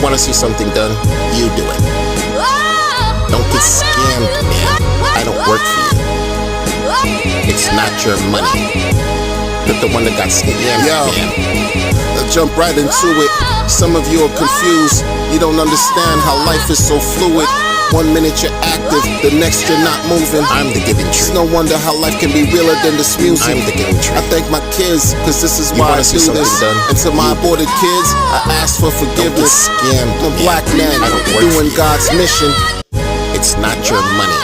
wanna see something done? You do it. Don't get scammed, man. I don't work for you. It's not your money. But the one that got scammed, man. I'll jump right into it. Some of you are confused. You don't understand how life is so fluid. 1 minute you're active, the next you're not moving. I'm the giving tree. It's no wonder how life can be realer than this music. I'm the giving tree. I thank my kids, cause this is why I do this. And to my aborted kids, I ask for forgiveness. I'm a black man doing God's mission. It's not your money,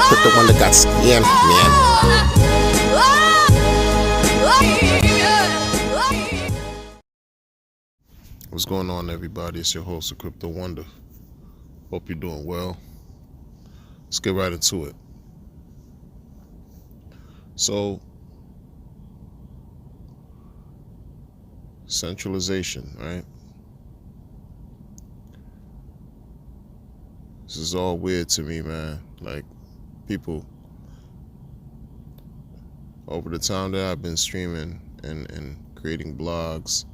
but the one that got scammed, man. What's going on, everybody? It's your host, Crypto Wonder. Hope you're doing well. Let's get right into it. So, centralization, right? This is all weird to me, man. Like, people, over the time that I've been streaming and creating blogs,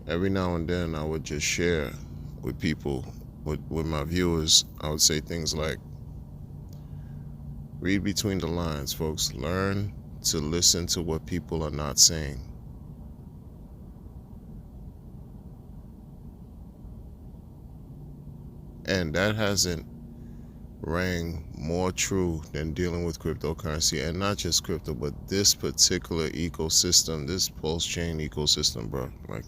every now and then I would just share with people, with my viewers. I would say things like, read between the lines, folks. Learn to listen to what people are not saying. And that hasn't rang more true than dealing with cryptocurrency, and not just crypto, but this particular ecosystem, this pulse chain ecosystem, bro. Like,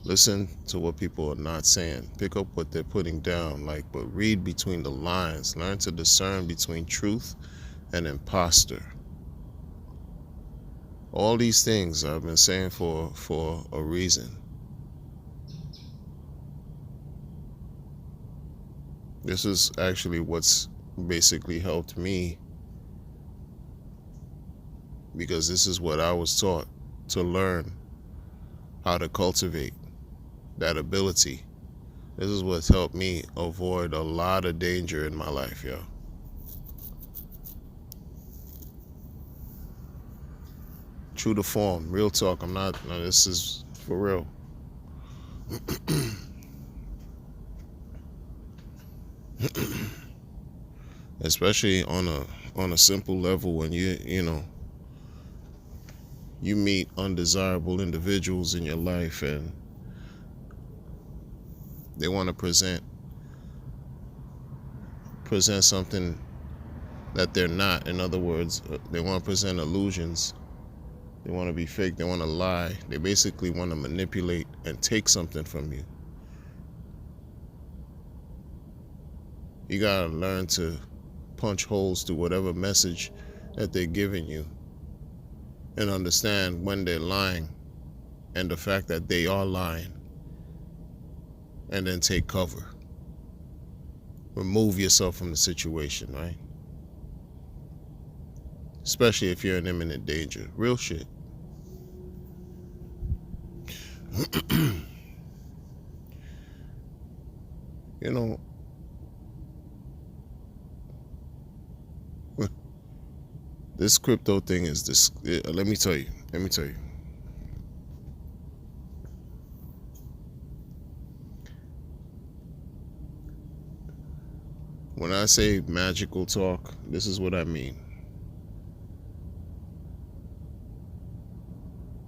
listen to what people are not saying. Pick up what they're putting down, but read between the lines. Learn to discern between truth and imposter. All these things I've been saying for a reason. This is actually what's basically helped me, because this is what I was taught to learn how to cultivate that ability. This is what's helped me avoid a lot of danger in my life, yo. True to form, real talk. No, this is for real. Especially on a simple level, when you meet undesirable individuals in your life and they want to present something that they're not. In other words, they want to present illusions. They want to be fake. They want to lie. They basically want to manipulate and take something from you. You gotta learn to punch holes through whatever message that they're giving you, and understand when they're lying and the fact that they are lying, and then take cover. Remove yourself from the situation, right? Especially if you're in imminent danger. Real shit. This crypto thing is this. Let me tell you. When I say magical talk, this is what I mean.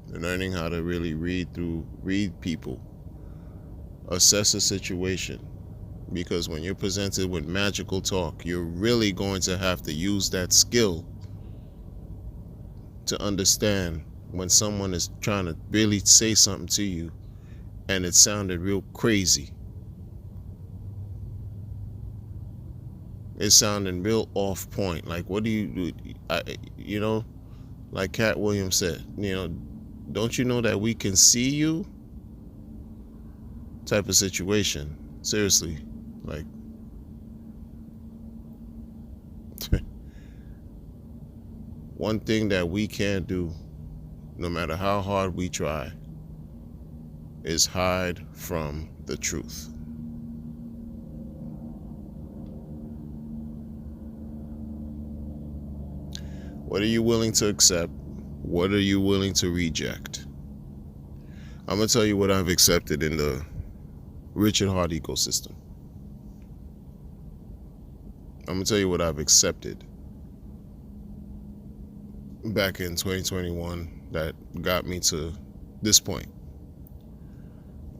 Learning how to really read people, assess a situation. Because when you're presented with magical talk, you're really going to have to use that skill to understand when someone is trying to really say something to you and it sounded real crazy. It's sounding real off point. Like, what do you do? Like Cat Williams said, don't you know that we can see you? Type of situation. Seriously. Like, one thing that we can't do, no matter how hard we try, is hide from the truth. What are you willing to accept? What are you willing to reject? I'm going to tell you what I've accepted in the Richard Heart ecosystem. I'm going to tell you what I've accepted back in 2021 that got me to this point.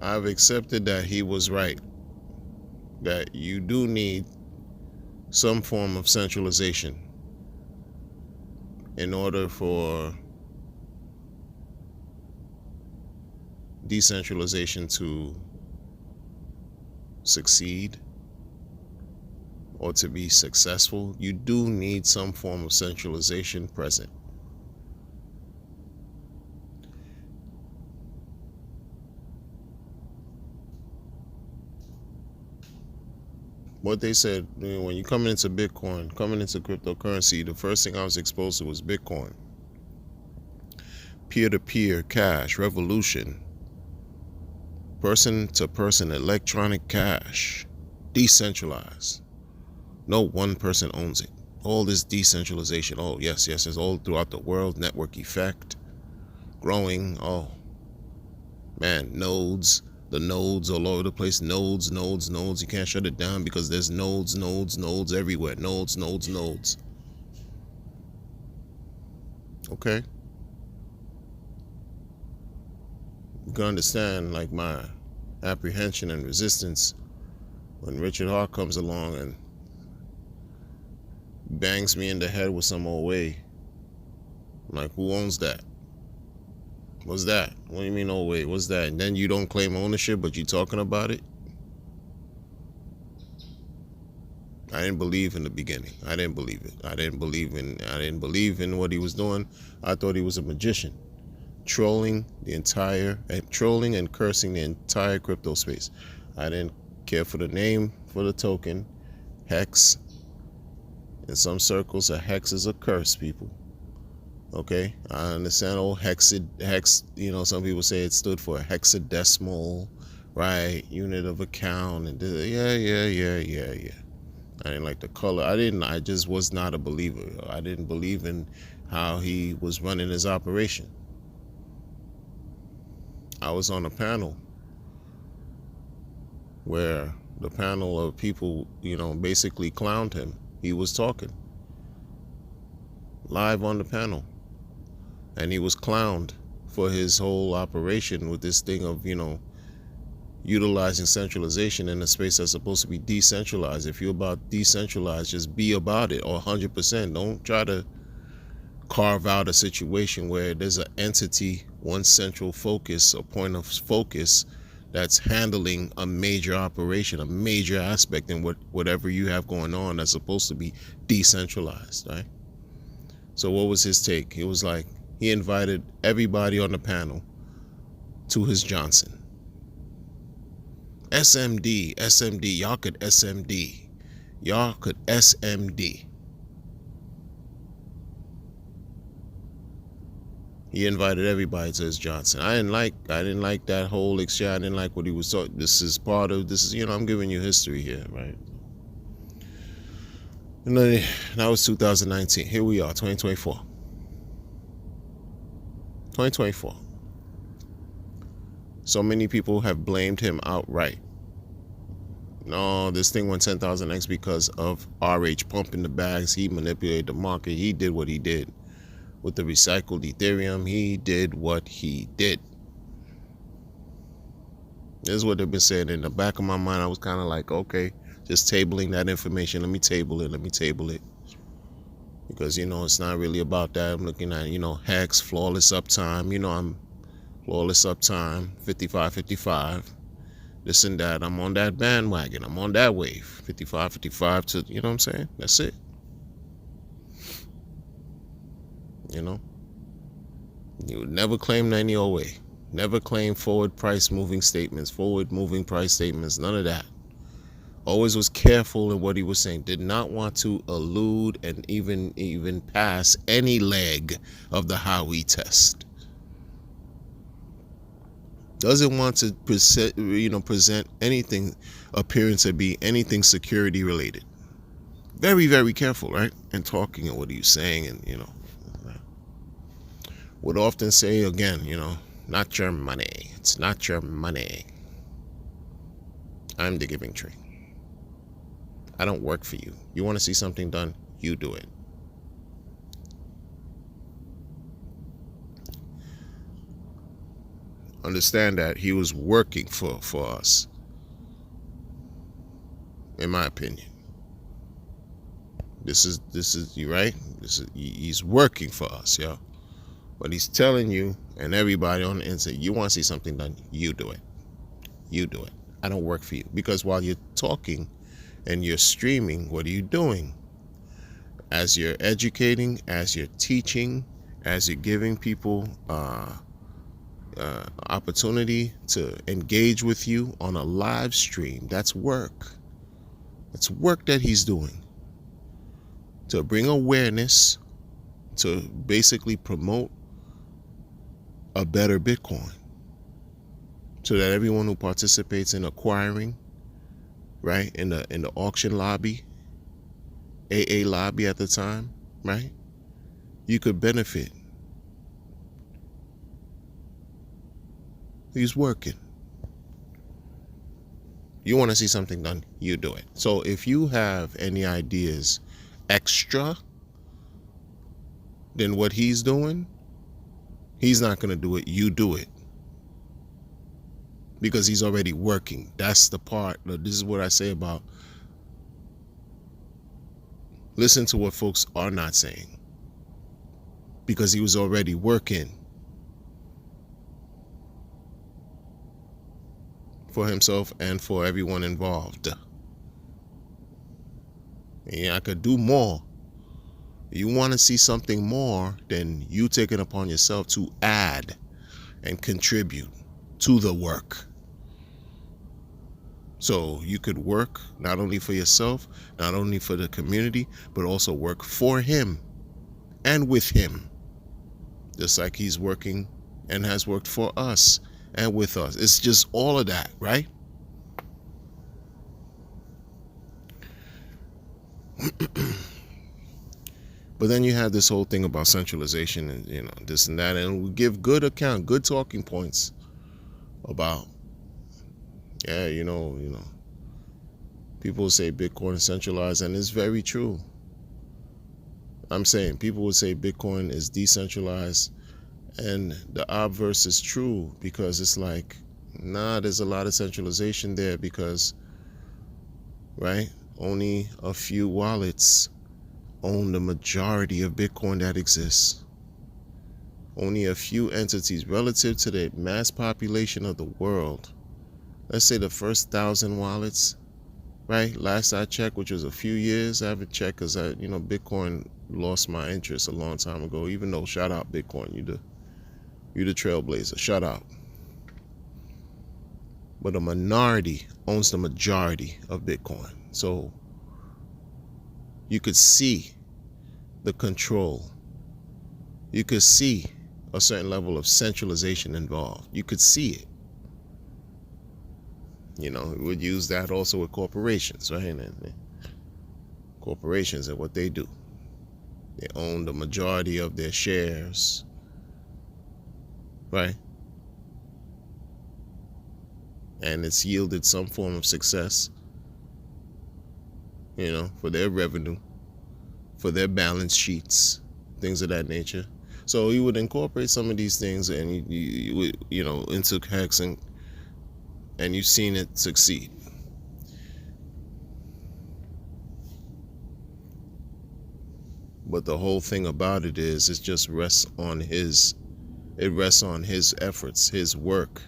I've accepted that he was right, that you do need some form of centralization in order for decentralization to succeed or to be successful. You do need some form of centralization present. What they said, when you come into Bitcoin, coming into cryptocurrency, the first thing I was exposed to was Bitcoin. Peer-to-peer cash, revolution, person-to-person electronic cash, decentralized. No one person owns it. All this decentralization, oh yes, it's all throughout the world, network effect, growing, oh man, nodes. The nodes all over the place. Nodes. You can't shut it down because there's nodes everywhere. Nodes. Okay? You can understand like my apprehension and resistance when Richard Hart comes along and bangs me in the head with some old way. I'm like, who owns that? What's that? What do you mean, oh wait, what's that? And then you don't claim ownership, but you talking about it? I didn't believe in the beginning. I didn't believe it. I didn't believe in what he was doing. I thought he was a magician, trolling and cursing the entire crypto space. I didn't care for the name for the token, Hex. In some circles, a hex is a curse, people. Okay, I understand. Hex, some people say it stood for hexadecimal, right? Unit of account, and yeah. I didn't like the color. I just was not a believer. I didn't believe in how he was running his operation. I was on a panel where the panel of people, basically clowned him. He was talking live on the panel. And he was clowned for his whole operation with this thing of, utilizing centralization in a space that's supposed to be decentralized. If you're about decentralized, just be about it, or 100%. Don't try to carve out a situation where there's an entity, one central focus, a point of focus that's handling a major operation, a major aspect in whatever you have going on that's supposed to be decentralized, right? So what was his take? It was like, he invited everybody on the panel to his Johnson. SMD, y'all could SMD. Y'all could SMD. He invited everybody to his Johnson. I didn't like that whole exchange. I didn't like what he was talking. I'm giving you history here, right? And then, that was 2019. Here we are, 2024. 2024. So many people have blamed him outright. No, this thing went 10,000x because of RH pumping the bags. He manipulated the market. He did what he did. With the recycled Ethereum, he did what he did. This is what they've been saying. In the back of my mind, I was kind of like, okay, just tabling that information. Let me table it. Because, it's not really about that. I'm looking at, Hex, flawless uptime. I'm flawless uptime, 55, this and that. I'm on that bandwagon. I'm on that wave, 55 to, you know what I'm saying? That's it. You would never claim any old way. Never claim forward moving price statements, none of that. Always was careful in what he was saying. Did not want to elude and even pass any leg of the Howey test. Doesn't want to present anything appearing to be anything security related. Very, very careful, right? And talking and what he was saying, and would often say again, not your money. It's not your money. I'm the giving tree. I don't work for you. You want to see something done? You do it. Understand that he was working for us, in my opinion. This is you right. He's working for us, yo. But he's telling you and everybody on the inside, you want to see something done? You do it. You do it. I don't work for you. Because while you're talking and you're streaming, what are you doing? As you're educating, as you're teaching, as you're giving people opportunity to engage with you on a live stream, that's work. It's work that he's doing to bring awareness, to basically promote a better Bitcoin, so that everyone who participates in acquiring, right, in the auction lobby, AA lobby at the time, right, you could benefit. He's working. You want to see something done? You do it. So if you have any ideas extra than what he's doing, he's not going to do it. You do it. Because he's already working. That's the part. This is what I say about listen to what folks are not saying. Because he was already working for himself and for everyone involved. Yeah, I could do more. You want to see something more, then you take it upon yourself to add and contribute to the work. So you could work not only for yourself, not only for the community, but also work for him and with him. Just like he's working and has worked for us and with us. It's just all of that, right? But then you have this whole thing about centralization and this and that, and we give good talking points about people say Bitcoin is centralized, and it's very true. I'm saying people would say Bitcoin is decentralized, and the obverse is true, because it's like, nah, there's a lot of centralization there, because, right, only a few wallets own the majority of Bitcoin that exists. Only a few entities relative to the mass population of the world. Let's say the first 1,000 wallets, right? Last I checked, which was a few years, I haven't checked because Bitcoin lost my interest a long time ago. Even though, shout out Bitcoin, you the trailblazer, shout out. But a minority owns the majority of Bitcoin. So you could see the control. You could see a certain level of centralization involved. You could see it. We would use that also with corporations, right? And corporations and what they do. They own the majority of their shares, right? And it's yielded some form of success, for their revenue, for their balance sheets, things of that nature. So you would incorporate some of these things, and you would, into Hex, and you've seen it succeed. But the whole thing about it is, it just rests on his efforts, his work.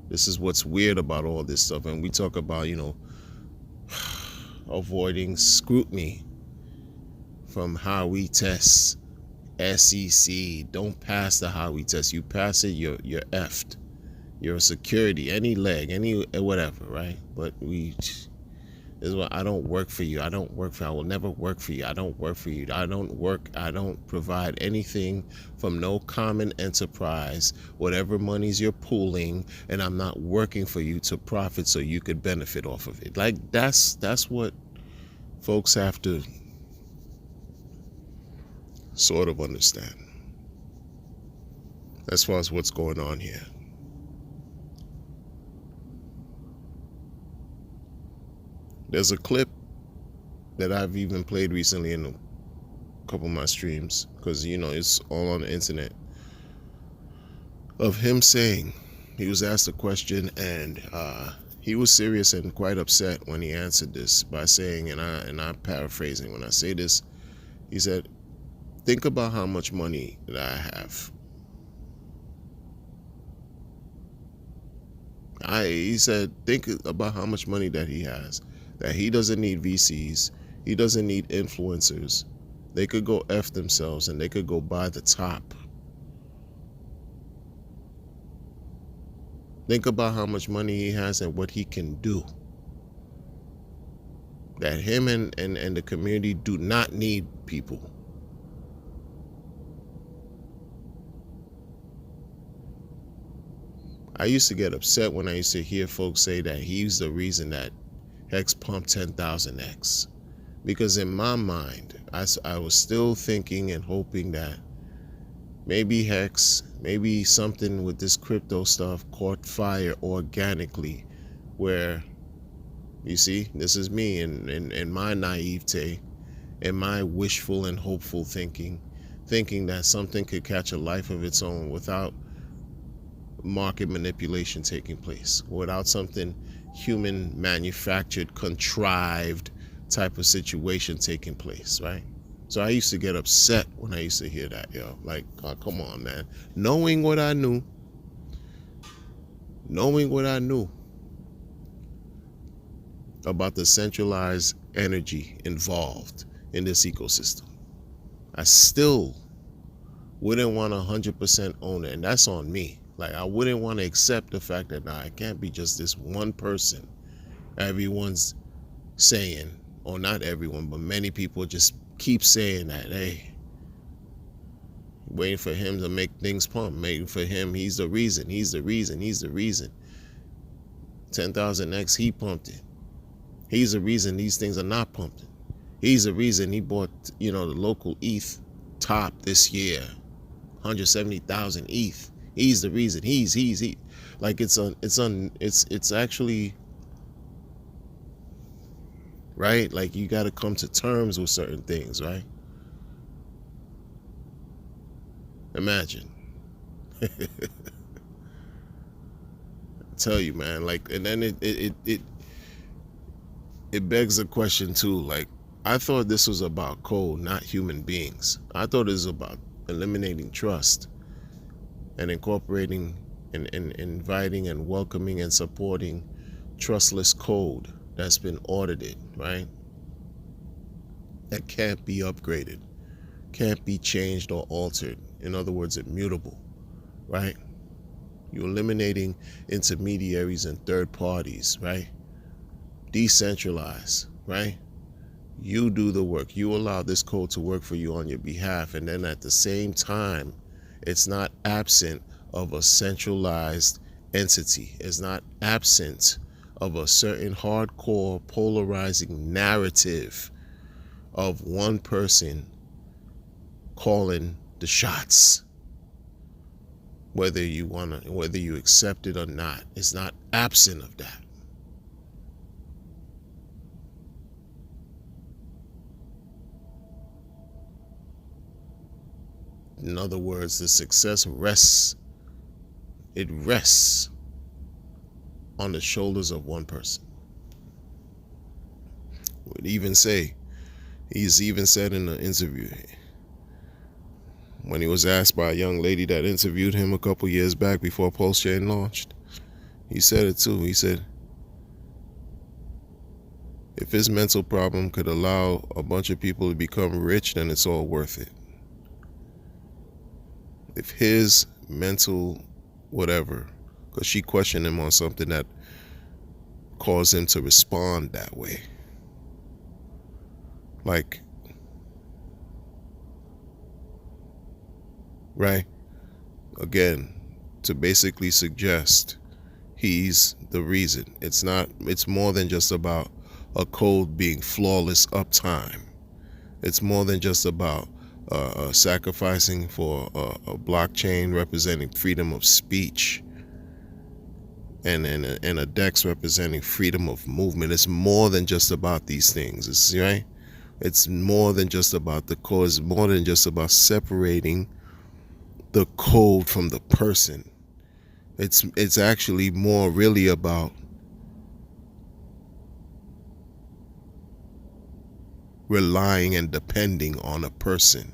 This is what's weird about all this stuff. And we talk about, avoiding scrutiny from Howey tests, SEC. Don't pass the Howey test. You pass it, you're effed. You're a security, any leg, any whatever, right? But this is what, I don't work for you. I will never work for you. I don't work for you. I don't provide anything from no common enterprise, whatever monies you're pooling, and I'm not working for you to profit so you could benefit off of it. Like that's what folks have to sort of understand. as far as what's going on here. There's a clip that I've even played recently in a couple of my streams, because it's all on the internet, of him saying, he was asked a question, and he was serious and quite upset when he answered this by saying, and I'm paraphrasing when I say this, he said, think about how much money that I have. He said, think about how much money that he has, that he doesn't need VCs, he doesn't need influencers. They could go F themselves and they could go buy the top. Think about how much money he has and what he can do. That him and the community do not need people. I used to get upset when I used to hear folks say that he's the reason that Hex pumped 10,000X. Because in my mind, I was still thinking and hoping that maybe Hex, maybe something with this crypto stuff caught fire organically, where, you see, this is me in my naivete, in my wishful and hopeful thinking that something could catch a life of its own without market manipulation taking place, without something human manufactured, contrived type of situation taking place, right? So I used to get upset when I used to hear that, like, oh, come on, man. Knowing what I knew about the centralized energy involved in this ecosystem, I still wouldn't want to 100% own it, and that's on me. Like, I wouldn't want to accept the fact that, nah, it can't be just this one person. Everyone's saying, or not everyone, but many people just keep saying that, hey, waiting for him to make things pump, waiting for him, he's the reason. 10,000X, he pumped it. He's the reason these things are not pumping. He's the reason he bought, the local ETH top this year, 170,000 ETH. He's the reason. He. Like, it's actually, right? Like, you got to come to terms with certain things, right? Imagine. I tell you, man, like, and then it begs a question too. Like, I thought this was about code, not human beings. I thought it was about eliminating trust and incorporating and inviting and welcoming and supporting trustless code that's been audited, right? That can't be upgraded, can't be changed or altered. In other words, immutable, right? You're eliminating intermediaries and third parties, right? Decentralize, right? You do the work. You allow this code to work for you on your behalf. And then at the same time, it's not absent of a centralized entity. It's not absent of a certain hardcore polarizing narrative of one person calling the shots. Whether you accept it or not, it's not absent of that. In other words, the success rests on the shoulders of one person. He's even said in an interview, when he was asked by a young lady that interviewed him a couple years back before PulseChain launched, he said it too. He said, if his mental problem could allow a bunch of people to become rich, then it's all worth it. If his mental whatever, because she questioned him on something that caused him to respond that way. Like, right? Again, to basically suggest he's the reason. It's more than just about a code being flawless uptime. It's more than just about sacrificing for a blockchain representing freedom of speech, and a DEX representing freedom of movement. It's more than just about these things. It's right. It's more than just about the code. It's more than just about separating the code from the person. It's actually more really about relying and depending on a person,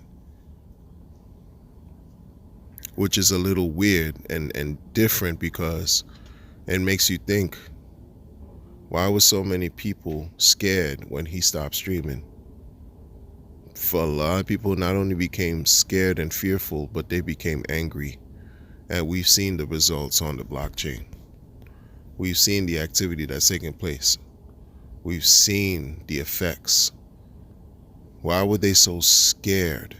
which is a little weird and different, because it makes you think, why were so many people scared when he stopped streaming? For a lot of people, not only became scared and fearful, but they became angry. And we've seen the results on the blockchain. We've seen the activity that's taking place. We've seen the effects. Why were they so scared?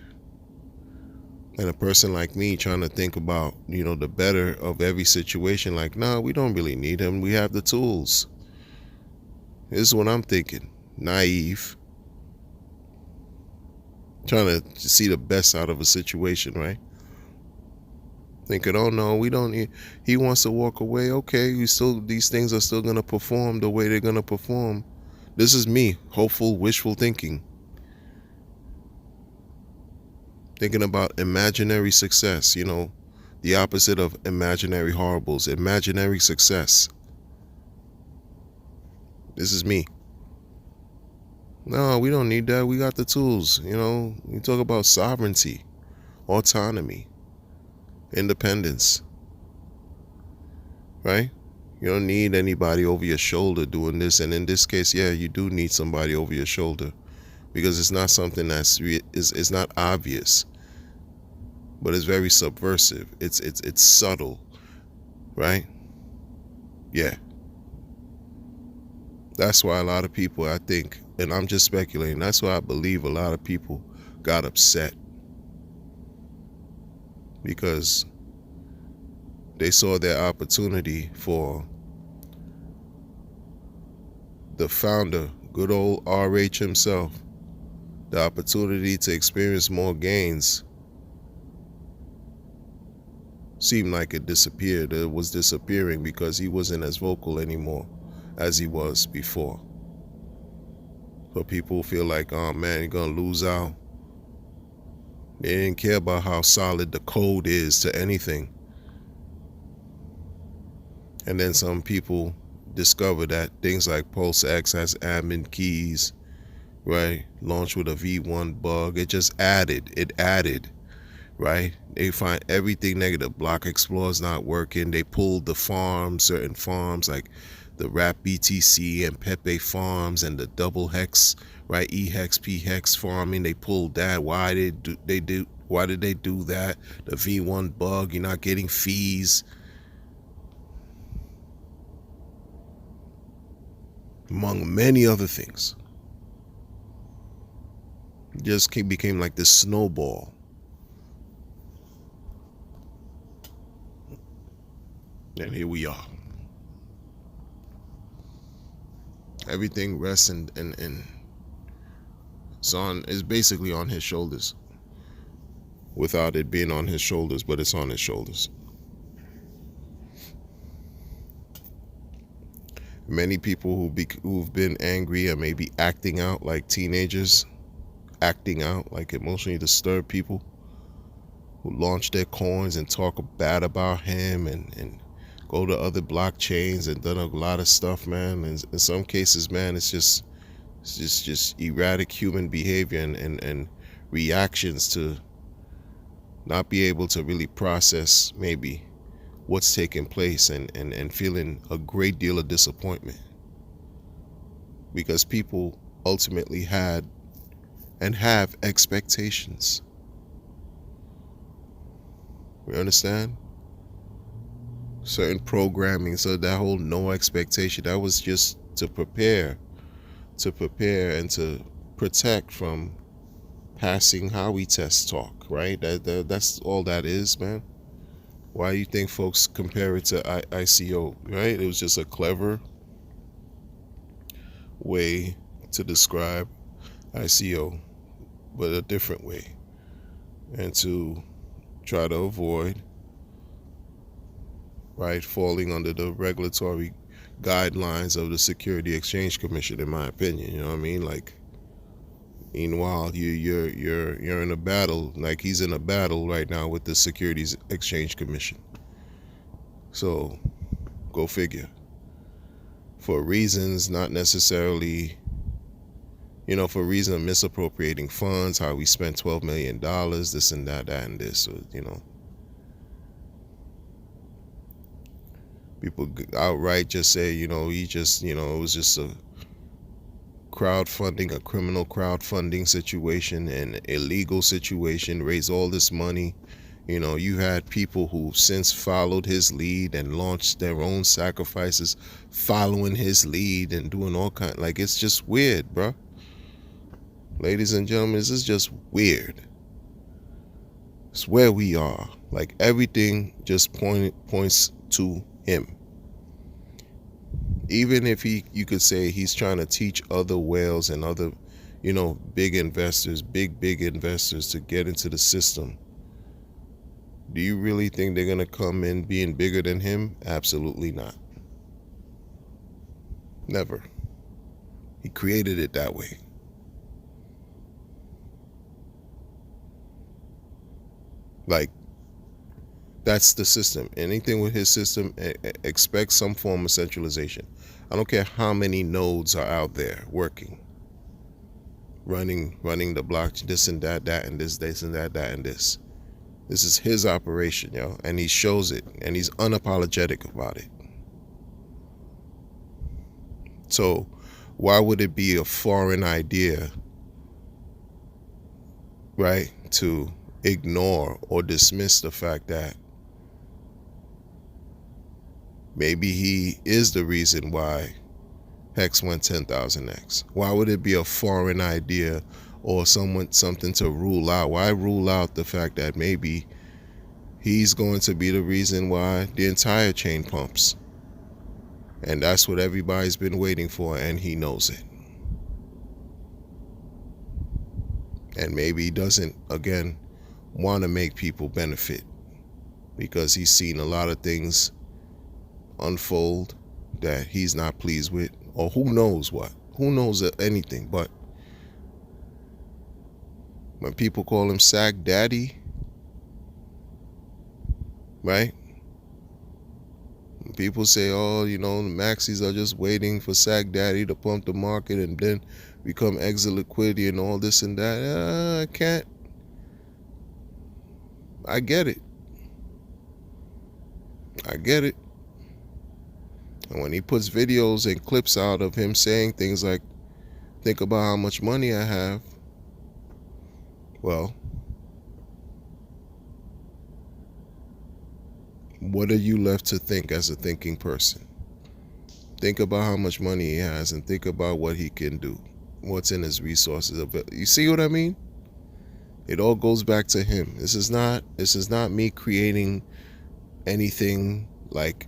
And a person like me trying to think about, the better of every situation, like, nah, we don't really need him. We have the tools. This is what I'm thinking. Naive. Trying to see the best out of a situation, right? Thinking, oh no, we don't need, he wants to walk away. Okay, these things are still going to perform the way they're going to perform. This is me, hopeful, wishful thinking. Thinking about imaginary success, the opposite of imaginary horribles, imaginary success. This is me. No, we don't need that. We got the tools. We talk about sovereignty, autonomy, independence, right? You don't need anybody over your shoulder doing this. And in this case, yeah, you do need somebody over your shoulder, because it's not something it's not obvious, but it's very subversive. It's subtle, right? Yeah. That's why a lot of people, I think, and I'm just speculating, that's why I believe a lot of people got upset, because they saw their opportunity for the founder, good old RH himself, the opportunity to experience more gains, seemed like it disappeared. It was disappearing because he wasn't as vocal anymore as he was before. So people feel like, oh man, you're gonna lose out. They didn't care about how solid the code is to anything. And then some people discover that things like PulseX has admin keys, right? Launched with a V1 bug. It added, right? They find everything negative. Block Explorer is not working. They pulled the farms, certain farms like the RAP BTC and Pepe farms and the double hex, right? E-hex, P-hex farming. They pulled that. Why did they do that? The V1 bug, you're not getting fees. Among many other things. It just became like this snowball. And here we are. Everything rests and it's basically on his shoulders. Without it being on his shoulders, but it's on his shoulders. Many people who've been angry and maybe acting out like teenagers, acting out like emotionally disturbed people, who launch their coins and talk bad about him and go to other blockchains and done a lot of stuff, man. And in some cases, man, it's just erratic human behavior and reactions to not be able to really process maybe what's taking place and feeling a great deal of disappointment, because people ultimately had and have expectations. We understand? Certain programming, so that whole no expectation, that was just to prepare and to protect from passing Howey test talk, right? That's all that is, man. Why you think folks compare it to ICO, right? It was just a clever way to describe ICO, but a different way. and to try to avoid, right, falling under the regulatory guidelines of the Security Exchange Commission, in my opinion. You know what I mean? Like, meanwhile, you're in a battle, like he's in a battle right now with the Securities Exchange Commission. So, go figure. For reasons not necessarily, for reason of misappropriating funds, how we spent $12 million, this and that, and this, people outright just say, he just, it was just a crowdfunding, a criminal crowdfunding situation, an illegal situation, raise all this money. You had people who since followed his lead and launched their own sacrifices following his lead and doing all kind, like, it's just weird, bro. Ladies and gentlemen, this is just weird. It's where we are. Like, everything just points to him. Even if you could say he's trying to teach other whales and other, big investors to get into the system. Do you really think they're going to come in being bigger than him? Absolutely not. Never. He created it that way. Like, that's the system. Anything with his system, expect some form of centralization. I don't care how many nodes are out there working, running the block, this and that and this and that and this. This is his operation, and he shows it, and he's unapologetic about it. So why would it be a foreign idea, right, to ignore or dismiss the fact that maybe he is the reason why Hex went 10,000x? Why would it be a foreign idea or something to rule out? Why rule out the fact that maybe he's going to be the reason why the entire chain pumps? And that's what everybody's been waiting for, and he knows it. And maybe he doesn't, again, want to make people benefit because he's seen a lot of things unfold that he's not pleased with, or who knows what. Who knows anything? But when people call him Sack Daddy, right? When people say, oh, the maxis are just waiting for Sack Daddy to pump the market and then become exit liquidity and all this and that. I can't. I get it. And when he puts videos and clips out of him saying things like, think about how much money I have, well, what are you left to think as a thinking person? Think about how much money he has and think about what he can do, what's in his resources. You see what I mean? It all goes back to him. This is not me creating anything like,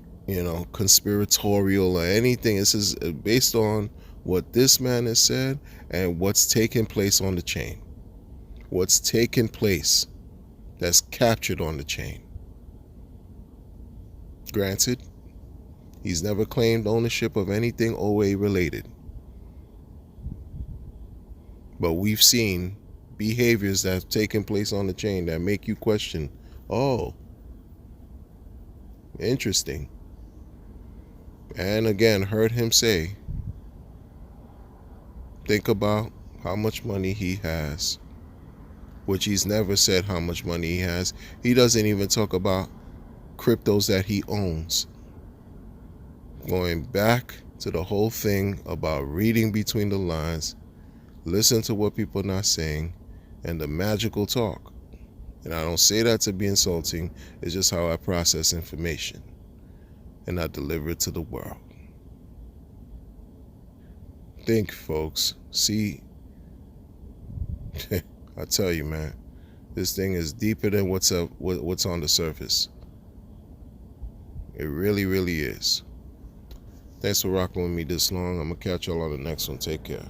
conspiratorial or anything. This is based on what this man has said and what's taking place on the chain. What's taking place that's captured on the chain. Granted, he's never claimed ownership of anything OA related. But we've seen behaviors that have taken place on the chain that make you question, oh, interesting. And again, heard him say, think about how much money he has, which he's never said how much money he has. He doesn't even talk about cryptos that he owns. Going back to the whole thing about reading between the lines, listen to what people are not saying, and the magical talk. And I don't say that to be insulting. It's just how I process information and I deliver it to the world. Think, folks. See, I tell you, man, this thing is deeper than what's on the surface. It really, really is. Thanks for rocking with me this long. I'm going to catch y'all on the next one. Take care.